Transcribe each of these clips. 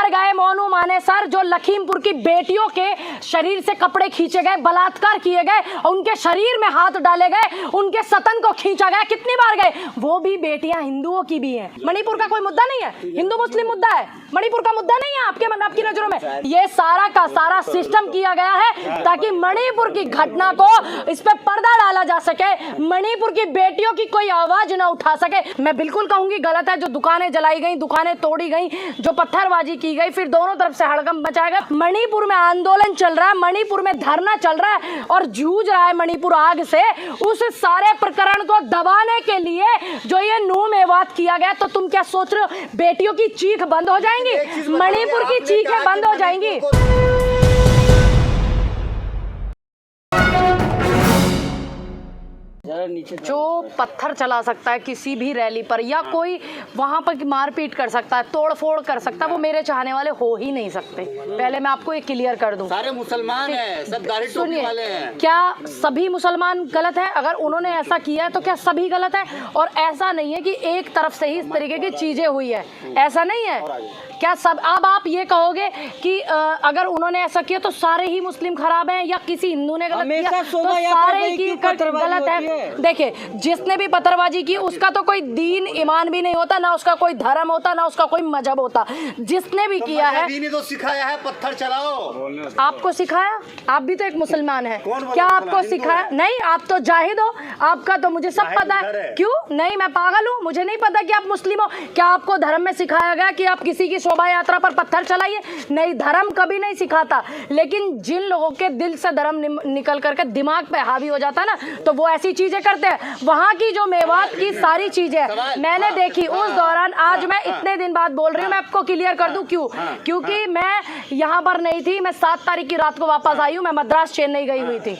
गए मोनू मानेसर, जो लखीमपुर की बेटियों के शरीर से कपड़े खींचे गए, बलात्कार किए गए, उनके शरीर में हाथ डाले गए, उनके सतन को खींचा गया, कितनी बार गए? वो भी बेटियां हिंदुओं की भी हैं। मणिपुर का कोई मुद्दा नहीं है, हिंदू मुस्लिम मुद्दा है, मणिपुर का मुद्दा नहीं है आपकी नजरों में। ये सारा का सारा सिस्टम किया गया है ताकि मणिपुर की घटना को इस पे पर्दा डाला जा सके, मणिपुर की बेटियों की कोई आवाज ना उठा सके। मैं बिल्कुल कहूंगी गलत है जो दुकानें जलाई गई, दुकानें तोड़ी गई, जो पत्थरबाजी की गई, फिर दोनों तरफ से हड़कंप मचाया गया। मणिपुर में आंदोलन चल रहा है, मणिपुर में धरना चल रहा है और जूझ रहा है मणिपुर आग से। उस सारे प्रकरण को दबाने के लिए जो ये नूह मेवात किया गया, तो तुम क्या सोच रहे हो बेटियों की चीख बंद हो जाएंगी? मणिपुर की चीखें बंद हो जाएंगी? जो पत्थर चला सकता है किसी भी रैली पर या कोई वहां पर मारपीट कर सकता है, तोड़ फोड़ कर सकता है, वो मेरे चाहने वाले हो ही नहीं सकते। पहले मैं आपको ये क्लियर कर दूं, सारे मुसलमान हैं, सब दाढ़ी टोपी वाले हैं। क्या सभी मुसलमान गलत है? अगर उन्होंने ऐसा किया है तो क्या सभी गलत है? और ऐसा नहीं है कि एक तरफ से ही इस तरीके की चीजें हुई है, ऐसा नहीं है। क्या सब अब आप ये कहोगे कि अगर उन्होंने ऐसा किया तो सारे ही मुस्लिम खराब हैं या किसी हिंदू ने गलत किया तो सारे की गलत है? देखिए, जिसने भी पत्थरबाजी की उसका तो कोई दीन ईमान भी नहीं होता, ना उसका कोई धर्म होता, ना उसका कोई मजहब होता। जिसने भी किया है तो सिखाया है पत्थर चलाओ। आपको सिखाया? आप भी तो एक मुसलमान है, क्या आपको सिखाया? नहीं, आप तो जाहिद हो, आपका तो मुझे सब पता है। क्यों नहीं? मैं पागल हूँ? मुझे नहीं पता कि आप मुस्लिम हो? क्या आपको धर्म में सिखाया गया कि आप किसी की शोभा यात्रा पर पत्थर चलाइए? नहीं, धर्म कभी नहीं सिखाता। लेकिन जिन लोगों के दिल से धर्म निकल करके दिमाग पे हावी हो जाता है ना, तो वो ऐसी चीजें करते हैं। वहां की जो मेवात की सारी चीजें मैंने देखी उस दौरान, आज मैं इतने दिन बाद बोल रही हूँ, मैं आपको क्लियर कर दूं क्यों। क्योंकि मैं यहाँ पर नहीं थी, मैं 7 तारीख की रात को वापस आई हूँ, मैं मद्रास चेन्नई गई हुई थी।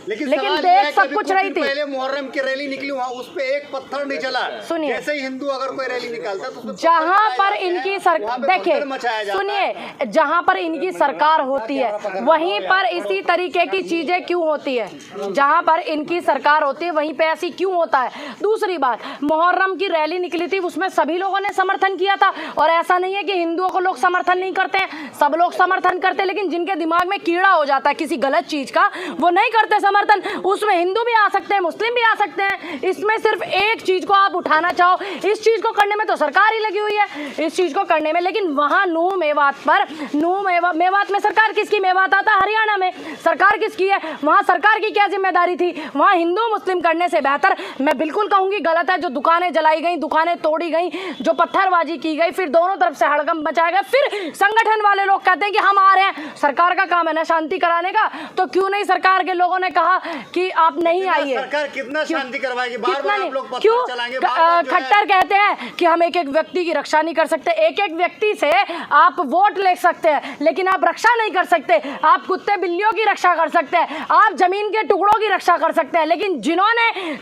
लेकिन देख सब कुछ रही थी। पहले मुहर्रम की रैली निकली, वहाँ उस पे एक पत्थर नहीं चला। सुनिए, जैसे ही हिंदू अगर कोई रैली निकालता तो जहाँ पर इनकी सरकार, देखिए सुनिए, जहाँ पर इनकी सरकार होती है वहीं पर इसी तरीके की चीजें क्यों होती है? जहाँ पर इनकी सरकार होती है वहीं पे ऐसी क्यों होता है? दूसरी बात, मुहर्रम की रैली निकली थी, उसमें सभी लोगों ने समर्थन किया था। और ऐसा नहीं है कि हिंदुओं को लोग समर्थन नहीं करते हैं, सब लोग समर्थन करते हैं। लेकिन जिनके दिमाग में कीड़ा हो जाता है किसी गलत चीज का, वो नहीं करते समर्थन। उसमें हिंदू भी आ सकते हैं, मुस्लिम भी आ सकते हैं। इसमें सिर्फ एक चीज को आप उठाना चाहो, इस चीज को करने में तो सरकार ही लगी हुई है, इस चीज को करने में। लेकिन वहां नूह मेवात पर, मेवात में सरकार किसकी? मेवात आता हरियाणा में, सरकार किसकी है? वहां सरकार की क्या जिम्मेदारी थी? वहां हिंदू मुस्लिम करने से बेहतर, मैं बिल्कुल कहूंगी गलत है जो दुकानें जलाई गई, दुकानें तोड़ी गई, जो पत्थरबाजी की गई, फिर दोनों तरफ से हड़कंप मचाया गया। फिर संगठन वाले लोग कहते हैं कि हम आ रहे हैं, सरकार का काम है ना शांति कराने का, तो क्यों नहीं सरकार के लोगों ने कहा कि आप नहीं आइए? सरकार कितना शांति करवाएगी? कितना नहीं, क्यों? खट्टर कहते हैं कि हम एक एक व्यक्ति की रक्षा नहीं कर सकते। एक एक व्यक्ति से आप वोट ले सकते हैं लेकिन आप रक्षा नहीं कर सकते। आप कुत्ते बिल्लियों की रक्षा कर सकते हैं, आप जमीन के टुकड़ों की रक्षा कर सकते हैं, लेकिन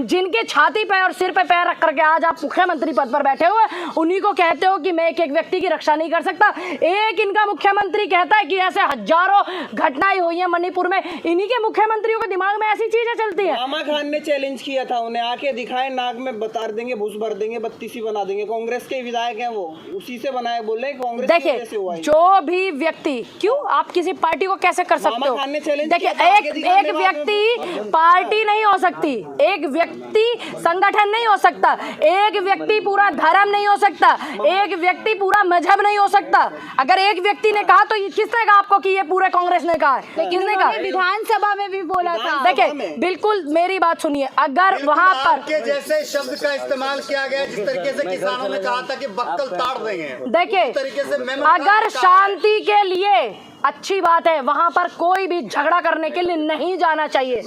जिनके छाती पे और सिर पे पैर रख करके आज आप मुख्यमंत्री पद पर बैठे हुए, उन्हीं को कहते हो कि मैं एक एक व्यक्ति की रक्षा नहीं कर सकता। एक इनका मुख्यमंत्री कहता है कि ऐसे हजारों घटनाएं हुई हैं मणिपुर में, इन्हीं के मुख्यमंत्रियों के दिमाग में ऐसी चीजें चलती है। आमा खान ने चैलेंज किया था, उन्हें आके दिखाए, नाक में बता देंगे, भूस भर देंगे, बत्तीसी बना देंगे। कांग्रेस के विधायक हैं, वो उसी से बनाए, बोल रहे कांग्रेस। देखिए, जो भी व्यक्ति, क्यों आप किसी पार्टी को कैसे कर सकते हो? देखिए, एक व्यक्ति पार्टी नहीं हो सकती, एक व्यक्ति संगठन नहीं हो सकता, एक व्यक्ति पूरा धर्म नहीं हो सकता, एक व्यक्ति पूरा मजहब नहीं हो सकता। अगर एक व्यक्ति ने कहा तो किसने कहा आपको कि ये पूरे कांग्रेस ने कहा है? किसने कहा? विधानसभा में भी बोला था। देखिए, बिल्कुल मेरी बात सुनिए, अगर वहां पर के जैसे शब्द का इस्तेमाल किया गया, जिस तरीके से किसानों ने कहा था कि बक्कल ताड़ देंगे, देखिए, अगर शांति के लिए अच्छी बात है, वहां पर कोई भी झगड़ा करने के लिए नहीं जाना चाहिए।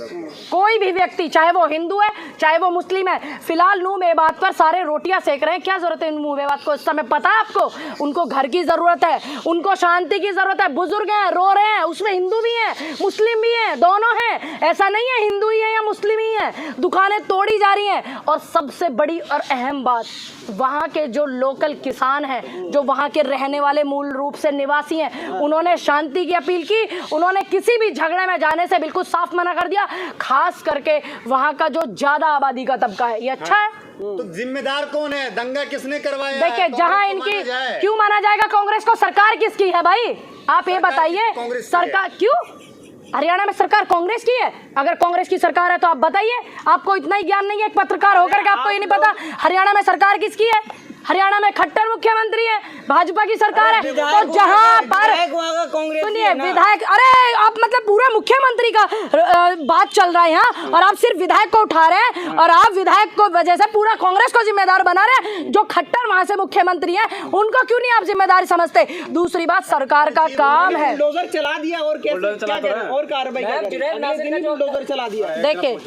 कोई भी व्यक्ति, चाहे वो हिंदू है चाहे वो मुस्लिम है। फिलहाल नूह मेवात पर सारे रोटियां सेक रहे हैं, क्या जरूरत है नूह मेवात को? इस समय पता है आपको, उनको घर की जरूरत है, उनको शांति की जरूरत है। बुजुर्ग हैं, रो रहे हैं, उसमें हिंदू भी हैं, मुस्लिम भी हैं, दोनों हैं। ऐसा नहीं है हिंदू ही है या मुस्लिम ही है। दुकानें तोड़ी जा रही हैं। और सबसे बड़ी और अहम बात, वहां के जो लोकल किसान हैं, जो वहां के रहने वाले मूल रूप से निवासी हैं, उन्होंने शांति की अपील की। उन्होंने किसी भी झगड़े में जाने से बिल्कुल साफ मना कर दिया, खास करके वहां का जो ज्यादा आबादी का तबका है। ये अच्छा है। तो जिम्मेदार कौन है? दंगा किसने करवाया? देखिए, जहां इनकी क्यों माना जाएगा कांग्रेस को? सरकार किसकी है भाई, आप ये बताइए। सरकार क्यों? हरियाणा में सरकार कांग्रेस की है। अगर कांग्रेस की सरकार है तो आप बताइए। आपको इतना ही ज्ञान नहीं है एक पत्रकार होकर के आपको ये नहीं पता हरियाणा में सरकार किसकी है? हरियाणा में खट्टर मुख्यमंत्री है, भाजपा की सरकार है। तो जहां पर सुनिए विधायक, अरे आप मतलब पूरा मुख्यमंत्री का बात चल रहा है यहाँ, और आप सिर्फ विधायक को उठा रहे हैं, और आप विधायक को वजह से पूरा कांग्रेस को जिम्मेदार बना रहे हैं। जो खट्टर वहां से मुख्यमंत्री है उनको क्यों नहीं आप जिम्मेदारी समझते? दूसरी बात, सरकार का काम है। बुलडोजर चला दिया और और कार्रवाई बुलडोजर चला दिया। देखिए,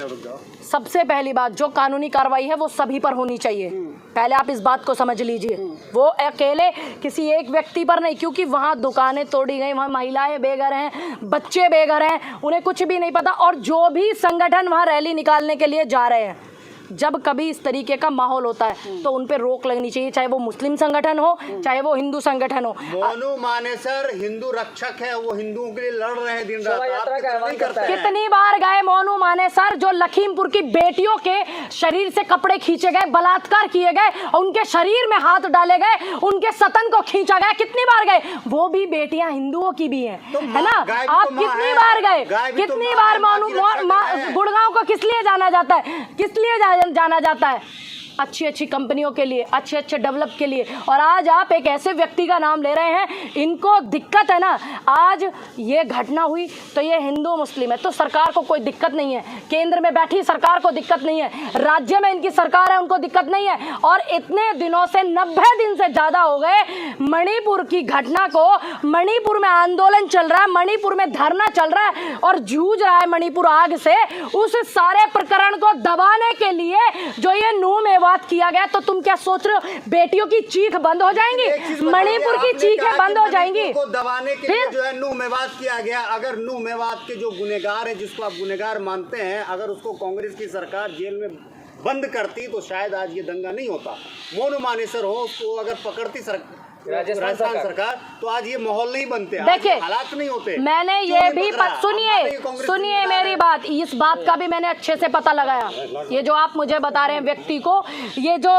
सबसे पहली बात, जो कानूनी कार्रवाई है वो सभी पर होनी चाहिए। पहले आप इस बात को समझ लीजिए, वो अकेले किसी एक व्यक्ति पर नहीं, क्योंकि वहाँ दुकानें तोड़ी गई, वहाँ महिलाएं बेघर हैं, बच्चे बेघर हैं, उन्हें कुछ भी नहीं पता। और जो भी संगठन वहाँ रैली निकालने के लिए जा रहे हैं, जब कभी इस तरीके का माहौल होता है तो उन पे रोक लगनी चाहिए, चाहे वो मुस्लिम संगठन हो, चाहे वो हिंदू संगठन हो। मोनू मानेसर हिंदू रक्षक है, वो हिंदुओं के लिए लड़ रहे हैं दिन रात। कितनी बार गए मोनू मानेसर, जो लखीमपुर की बेटियों के शरीर से कपड़े खींचे गए, बलात्कार किए गए, उनके शरीर में हाथ डाले गए, उनके सतन को खींचा गया, कितनी बार गए? वो भी बेटियां हिंदुओं की भी हैं, है ना? आप कितनी बार गए? कितनी बार मोनू गुड़गांव को किस लिए जाना जाता है? किस लिए जाना जाता है? अच्छी अच्छी कंपनियों के लिए, अच्छे अच्छे डेवलप के लिए। और आज आप एक ऐसे व्यक्ति का नाम ले रहे हैं, इनको दिक्कत है ना। आज ये घटना हुई तो ये हिंदू मुस्लिम है, तो सरकार को कोई दिक्कत नहीं है, केंद्र में बैठी सरकार को दिक्कत नहीं है, राज्य में इनकी सरकार है उनको दिक्कत नहीं है। और इतने दिनों से 90 दिन से ज़्यादा हो गए मणिपुर की घटना को, मणिपुर में आंदोलन चल रहा है, मणिपुर में धरना चल रहा है और जूझ रहा है मणिपुर आग से। उस सारे प्रकरण को दबाने के लिए जो ये नूह में बात किया गया, तो तुम क्या सोच रहे हो बेटियों की चीख बंद हो जाएंगी? मणिपुर की चीखें बंद हो जाएंगी। को दबाने के लिए जो है नूह मेवात किया गया। अगर नूह मेवात के जो गुनहगार है, जिसको आप गुनहगार मानते हैं, अगर उसको कांग्रेस की सरकार जेल में बंद करती तो शायद आज ये दंगा नहीं होता। मोनू मानेसर हो, उसको अगर पकड़ती राजस्थान सरकार, तो आज ये माहौल नहीं बनते, देखिए हालात नहीं होते। मैंने ये भी सुनिए मेरी बात, इस बात का भी मैंने अच्छे से पता लगाया। ये जो आप मुझे बता रहे हैं व्यक्ति को, ये जो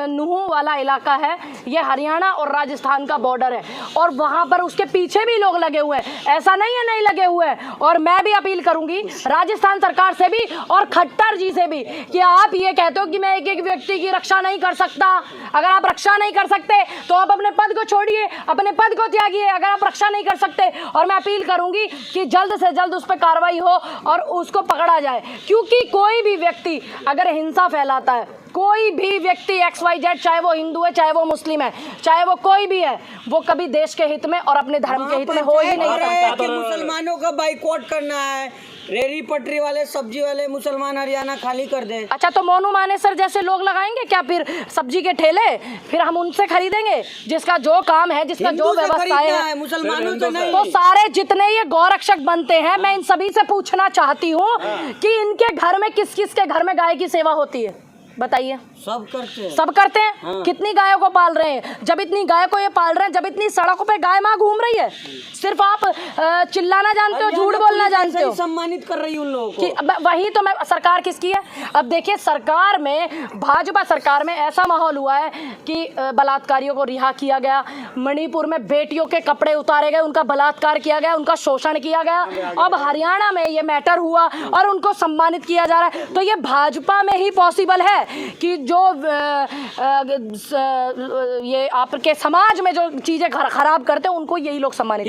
नूह वाला इलाका है, ये हरियाणा और राजस्थान का बॉर्डर है, और वहाँ पर उसके पीछे भी लोग लगे हुए हैं, ऐसा नहीं है नहीं लगे हुए हैं। और मैं भी अपील करूंगी राजस्थान सरकार से भी और खट्टर जी से भी कि आप ये कहते हो कि मैं एक एक व्यक्ति की रक्षा नहीं कर सकता। अगर आप रक्षा नहीं कर सकते तो आप अपने पद को छोड़िए, अपने पद को त्यागिए, अगर आप रक्षा नहीं कर सकते। और मैं अपील करूंगी कि जल्द से जल्द उस पर कार्रवाई हो और उसको पकड़ा जाए, क्योंकि कोई भी व्यक्ति अगर हिंसा फैलाता है, कोई भी व्यक्ति XYZ, चाहे वो हिंदू है, चाहे वो मुस्लिम है, चाहे वो कोई भी है, वो कभी देश के हित में और अपने धर्म के हित में हो ही नहीं सकता। मुसलमानों का बाइकआउट करना है, रेहड़ी पटरी वाले, सब्जी वाले मुसलमान हरियाणा खाली कर दें। अच्छा, तो मोनू मानेसर जैसे लोग लगाएंगे क्या फिर सब्जी के ठेले? फिर हम उनसे खरीदेंगे, जिसका जो काम है, जिसका जो व्यवस्थाएं है, मुसलमानों से नहीं। तो सारे जितने ये गौरक्षक बनते हैं, मैं इन सभी से पूछना चाहती हूँ कि इनके घर में किस किस के घर में गाय की सेवा होती है? बताइए। सब करते हैं, सब करते हैं। हाँ। कितनी गायों को पाल रहे हैं? जब इतनी गाय को ये पाल रहे हैं, जब इतनी सड़कों पे गाय माँ घूम रही है, सिर्फ आप चिल्लाना जानते हो, झूठ बोलना जानते हो। सम्मानित कर रही हूँ उन लोगों को। कि वही तो मैं, सरकार किसकी है? अब देखिए, सरकार में, भाजपा सरकार में ऐसा माहौल हुआ है कि बलात्कारियों को रिहा किया गया, मणिपुर में बेटियों के कपड़े उतारे गए, उनका बलात्कार किया गया, उनका शोषण किया गया। अब हरियाणा में ये मैटर हुआ और उनको सम्मानित किया जा रहा है। तो ये भाजपा में ही पॉसिबल है कि जो ये आपके समाज में जो चीजें खराब करते हैं, उनको यही लोग सम्मानित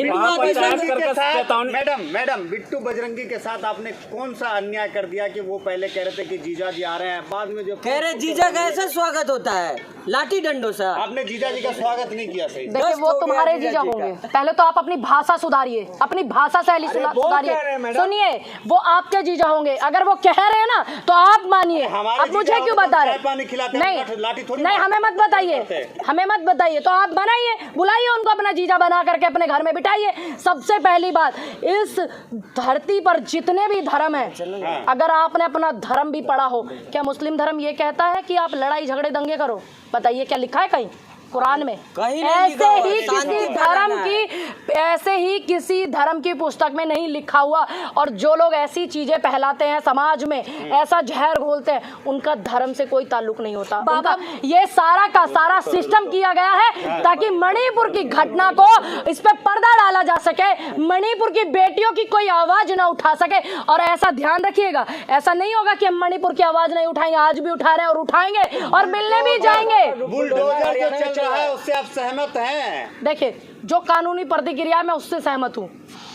मैडम बिट्टू बजरंगी के साथ आपने कौन सा अन्याय कर दिया कि वो पहले कह रहे थे कि जीजा जी आ रहे हैं, बाद में जो कह रहे जीजा का ऐसा स्वागत होता है लाठी डंडों से, आपने जीजा जी का स्वागत नहीं किया सही। देखिए, वो तुम्हारे जीजा होंगे। पहले तो आप अपनी भाषा सुधारिए, अपनी भाषा शैली सुधारिए। सुनिए, वो आपके जीजा होंगे। अगर वो कह रहे हैं ना तो आप मानिए। अब मुझे क्यों बता रहे? नहीं, हमें मत बताइए, हमें मत बताइए। तो आप बनाइए, बुलाइए उनको अपना जीजा बना करके अपने घर में बिठाइए। सबसे पहली बात, इस धरती पर जितने भी धर्म है, अगर आपने अपना धर्म भी पढ़ा हो, क्या मुस्लिम धर्म ये कहता है कि आप लड़ाई झगड़े दंगे करो? बताइए, क्या लिखा है कहीं कुरान में? ऐसे ही किसी धर्म की ऐसे ही किसी धर्म की पुस्तक में नहीं लिखा हुआ। और जो लोग ऐसी चीजें फैलाते हैं समाज में, ऐसा जहर घोलते हैं, उनका धर्म से कोई ताल्लुक नहीं होता। उनका ये सारा का सारा सिस्टम किया गया है ताकि मणिपुर की घटना को इस पे पर्दा डाला जा सके, मणिपुर की बेटियों की कोई आवाज ना उठा सके। और ऐसा ध्यान रखिएगा, ऐसा नहीं होगा कि हम मणिपुर की आवाज नहीं उठाएंगे, आज भी उठा रहे हैं और उठाएंगे और मिलने भी जाएंगे। बुलडोजर जो चल रहा है उससे आप सहमत हैं? देखिए, जो कानूनी प्रतिक्रिया है मैं उससे सहमत हूँ।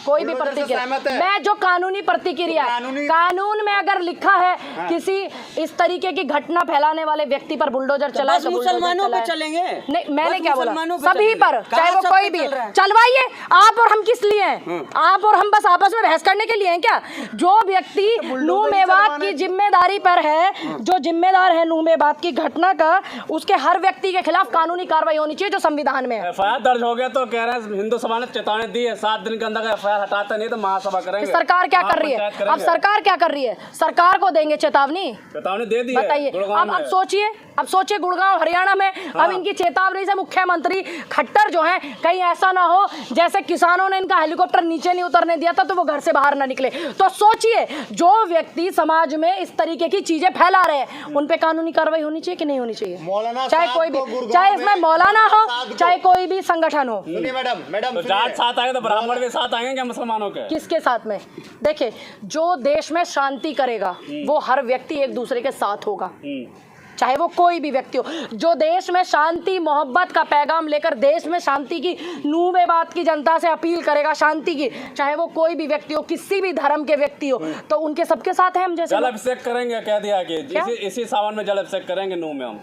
कोई भी प्रतिक्रिया, मैं जो कानूनी प्रतिक्रिया, कानून में अगर लिखा है किसी इस तरीके की घटना फैलाने वाले व्यक्ति पर बुलडोजर चलाए तो मुसलमानों पे चलेंगे? नहीं, मैंने क्या बोला, सभी पर, चाहे वो कोई भी चलवाइए। आप और हम किस लिए हैं? आप और हम बस आपस में बहस करने के लिए हैं क्या? जो व्यक्ति नूह मेवात की जिम्मेदारी पर है, जो जिम्मेदार है नूह मेवात की घटना का, उसके हर व्यक्ति के खिलाफ कानूनी कार्रवाई होनी चाहिए जो संविधान में है। एफआईआर दर्ज हो गया तो कह रहे हैं हिंदू सभा ने चेतावनी दी है 7 दिन के अंदर एफआईआर हटाते नहीं तो महासभा करेंगे। सरकार क्या कर रही है? अब सरकार क्या कर रही है? सरकार को देंगे चेतावनी दे दी है। बताइए, अब सोचिए गुड़गांव हरियाणा में अब इनकी चेतावनी से मुख्यमंत्री खट्टर जो हैं, कहीं ऐसा ना हो जैसे किसानों ने इनका हेलीकॉप्टर नीचे नहीं उतरने दिया था तो वो घर से बाहर ना निकले। तो सोचिए, जो व्यक्ति समाज में इस तरीके की चीजें फैला रहे हैं उन पे कानूनी कार्रवाई होनी चाहिए कि नहीं होनी चाहिए? चाहे कोई भी, चाहे इसमें मौलाना हो, चाहे कोई भी संगठन हो। मैडम जाट साथ आएंगे तो ब्राह्मण भी साथ आएंगे क्या मुसलमानों के? किसके साथ में? देखिए, जो देश में शांति करेगा वो हर व्यक्ति एक दूसरे के साथ होगा, चाहे वो कोई भी व्यक्ति हो। जो देश में शांति मोहब्बत का पैगाम लेकर देश में शांति की नूह मेवात की जनता से अपील करेगा शांति की, चाहे वो कोई भी व्यक्ति हो, किसी भी धर्म के व्यक्ति हो, तो उनके सबके साथ है हम। जैसे जल अभिषेक करेंगे, कह दिया कि इसी सावन में जल अभिषेक करेंगे नूह में हम।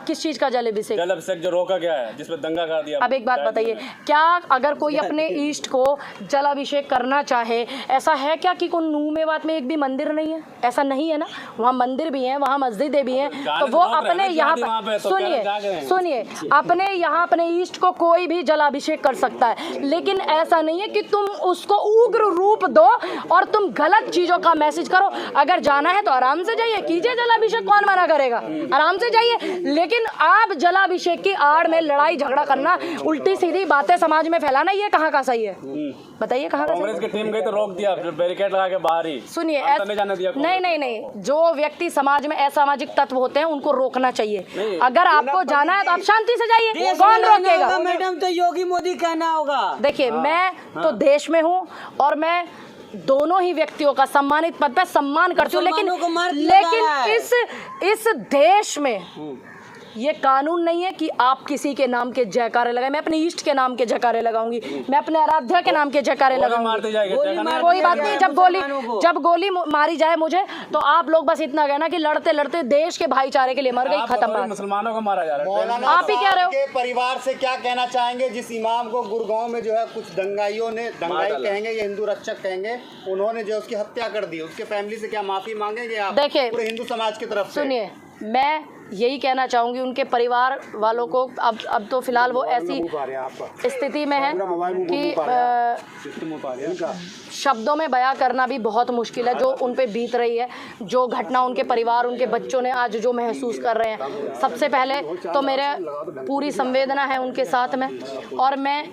किस चीज का जल अभिषेक? जल अभिषेक जो रोका गया है, जिसमें दंगा कर दिया। अब एक बात बताइए, क्या अगर कोई अपने ईष्ट को जल अभिषेक करना चाहे, ऐसा है क्या कि कोई नूह मेवात में एक भी मंदिर नहीं है? ऐसा नहीं है ना, वहाँ मंदिर भी हैं, वहाँ मस्जिदें भी हैं, तो वो अपने यहाँ पर सुनिए अपने यहाँ अपने ईष्ट को कोई भी जल अभिषेक कर सकता है। लेकिन ऐसा नहीं है कि तुम उसको उग्र रूप दो और तुम गलत चीजों का मैसेज करो। अगर जाना है तो आराम से जाइए, कीजिए जल अभिषेक, कौन मना करेगा? आराम से जाइए। लेकिन आप जलाभिषेक की आड़ में लड़ाई झगड़ा करना, उल्टी सीधी बातें समाज में फैलाना, ये कहाँ का सही है? बताइए कहाँ का? कांग्रेस की टीम गई तो रोक दिया, बैरिकेड लगा के बाहर ही। सुनिए, नहीं, जो व्यक्ति समाज में असामाजिक तत्व होते हैं उनको रोकना चाहिए। अगर आपको जाना है तो आप शांति से जाइए, कौन रोकेगा? मैडम तो योगी मोदी कहना होगा। देखिए, मैं तो देश में हूँ और मैं दोनों ही व्यक्तियों का सम्मानित पद पे सम्मान करती हूँ, लेकिन इस देश में ये कानून नहीं है कि आप किसी के नाम के जयकारे लगाएं। मैं अपने ईष्ट के नाम के जयकारे लगाऊंगी, मैं अपने आराध्या के नाम के जयकारे लगाऊंगी। कोई बात नहीं, जब गोली मारी जाए मुझे तो आप लोग बस इतना कहना कि लड़ते लड़ते देश के भाईचारे के लिए मर गई, खत्म बात। मुसलमानों को मारा जा रहा है। आप ही कह रहे हो। के परिवार से क्या कहना चाहेंगे जिस इमाम को गुड़गांव में जो है कुछ दंगाइयों ने, दंगाई कहेंगे या हिंदू रक्षक कहेंगे, उन्होंने जो उसकी हत्या कर दी, उसके फैमिली से क्या माफी मांगेंगे आप? देखिए, पूरे हिंदू समाज की तरफ से। सुनिए, मैं यही कहना चाहूंगी उनके परिवार वालों को, अब तो फिलहाल वो ऐसी स्थिति में है कि शब्दों में बयां करना भी बहुत मुश्किल है जो उन पे बीत रही है, जो घटना उनके परिवार, उनके बच्चों ने आज जो महसूस कर रहे हैं। सबसे पहले तो मेरे पूरी संवेदना है उनके साथ में, और मैं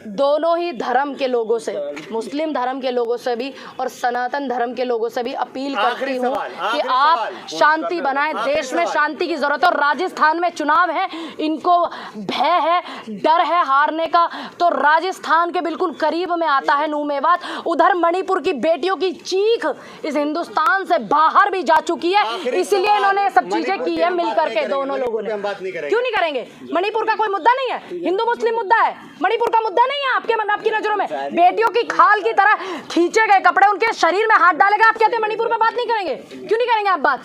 दोनों ही धर्म के लोगों से, मुस्लिम धर्म के लोगों से भी और सनातन धर्म के लोगों से भी अपील करती हूँ कि आप शांति बनाएं। देश में शांति की जरूरत है और राजस्थान में चुनाव है, इनको भय है, डर है हारने का, तो राजस्थान के बिल्कुल करीब में आता है नूह मेवात। उधर मणिपुर की बेटियों की चीख इस हिंदुस्तान से बाहर भी जा चुकी है, इसलिए इन्होंने ये सब चीजें की है मिल करके दोनों लोगों ने। क्यों नहीं करेंगे? मणिपुर का कोई मुद्दा नहीं है, हिंदू मुस्लिम मुद्दा है, मणिपुर का मुद्दा नहीं है आपकी नजरों में। बेटियों की खाल की तरह खींचे गए कपड़े उनके शरीर में हाथ डालेगा, आप कहते हैं मणिपुर पे बात नहीं करेंगे? क्यों नहीं करेंगे आप बात?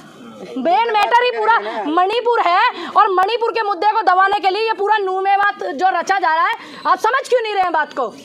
मेन मैटर ही पूरा मणिपुर है, और मणिपुर के मुद्दे को दबाने के लिए ये पूरा नूह मेवात जो रचा जा रहा है, आप समझ क्यों नहीं रहे हैं बात को?